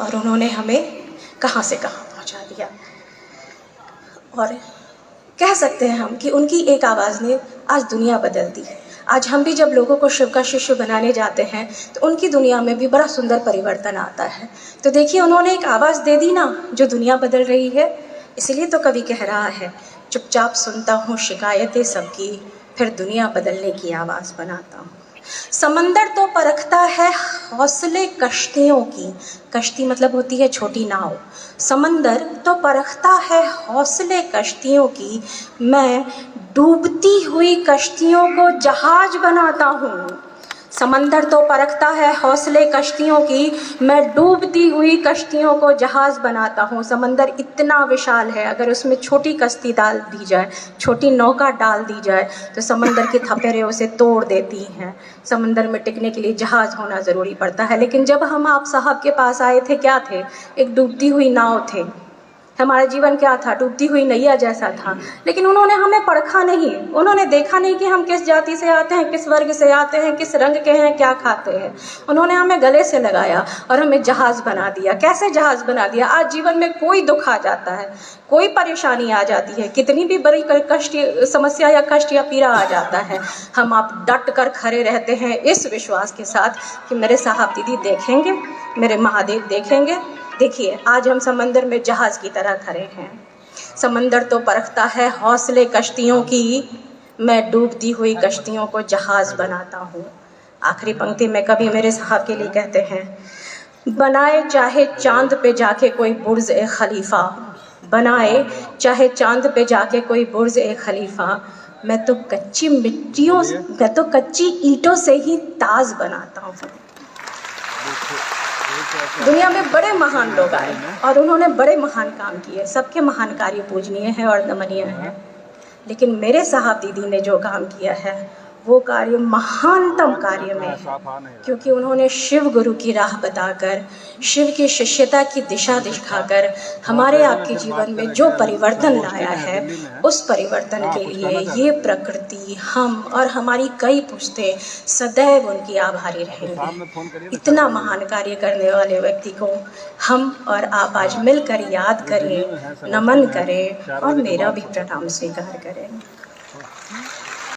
और उन्होंने हमें कहाँ से कहाँ पहुँचा दिया। और कह सकते हैं हम कि उनकी एक आवाज़ ने आज दुनिया बदल दी। आज हम भी जब लोगों को शिव का शिष्य बनाने जाते हैं तो उनकी दुनिया में भी बड़ा सुंदर परिवर्तन आता है। तो देखिए, उन्होंने एक आवाज़ दे दी ना जो दुनिया बदल रही है। इसलिए तो कवि कह रहा है, चुपचाप सुनता हूँ शिकायतें सबकी, फिर दुनिया बदलने की आवाज़ बनाता हूँ। समंदर तो परखता है हौसले कश्तियों की, कश्ती मतलब होती है छोटी नाव। समंदर तो परखता है हौसले कश्तियों की, मैं डूबती हुई कश्तियों को जहाज बनाता हूँ। समंदर तो परखता है हौसले कश्तियों की, मैं डूबती हुई कश्तियों को जहाज़ बनाता हूँ। समंदर इतना विशाल है, अगर उसमें छोटी कश्ती डाल दी जाए, छोटी नौका डाल दी जाए तो समंदर की थपेरें उसे तोड़ देती हैं। समंदर में टिकने के लिए जहाज़ होना ज़रूरी पड़ता है। लेकिन जब हम आप साहब के पास आए थे, क्या थे? एक डूबती हुई नाव थे। हमारा जीवन क्या था? डूबती हुई नैया जैसा था। लेकिन उन्होंने हमें परखा नहीं, उन्होंने देखा नहीं कि हम किस जाति से आते हैं, किस वर्ग से आते हैं, किस रंग के हैं, क्या खाते हैं। उन्होंने हमें गले से लगाया और हमें जहाज़ बना दिया। कैसे जहाज़ बना दिया? आज जीवन में कोई दुख आ जाता है, कोई परेशानी आ जाती है, कितनी भी बड़ी कष्ट समस्या या कष्ट या पीड़ा आ जाता है, हम आप डट कर खड़े रहते हैं इस विश्वास के साथ कि मेरे साहब दीदी देखेंगे, मेरे महादेव देखेंगे। देखिए, आज हम समंदर में जहाज़ की तरह खड़े हैं। समंदर तो परखता है हौसले कश्तियों की, मैं डूबती हुई कश्तियों को जहाज़ बनाता हूँ। आखिरी पंक्ति में कवि मेरे साहब के लिए कहते हैं, बनाए चाहे चांद पे जाके कोई बुर्ज ए खलीफा, बनाए चाहे चांद पे जाके कोई बुर्ज ए खलीफा, मैं तो कच्ची ईंटों से ही ताज बनाता हूँ। दुनिया में बड़े महान लोग आए और उन्होंने बड़े महान काम किए, सबके महान कार्य पूजनीय हैं और नमनीय हैं। लेकिन मेरे साहब दीदी ने जो काम किया है वो कार्य महानतम कार्य में है, क्योंकि उन्होंने शिव गुरु की राह बताकर, शिव की शिष्यता की दिशा दिखाकर हमारे आपके जीवन में जो परिवर्तन लाया है, उस परिवर्तन के लिए ये प्रकृति, हम और हमारी कई पुश्तें सदैव उनकी आभारी रहेंगे। इतना महान कार्य करने वाले व्यक्ति को हम और आप आज मिलकर याद करें, नमन करें और मेरा भी प्रणाम स्वीकार करें।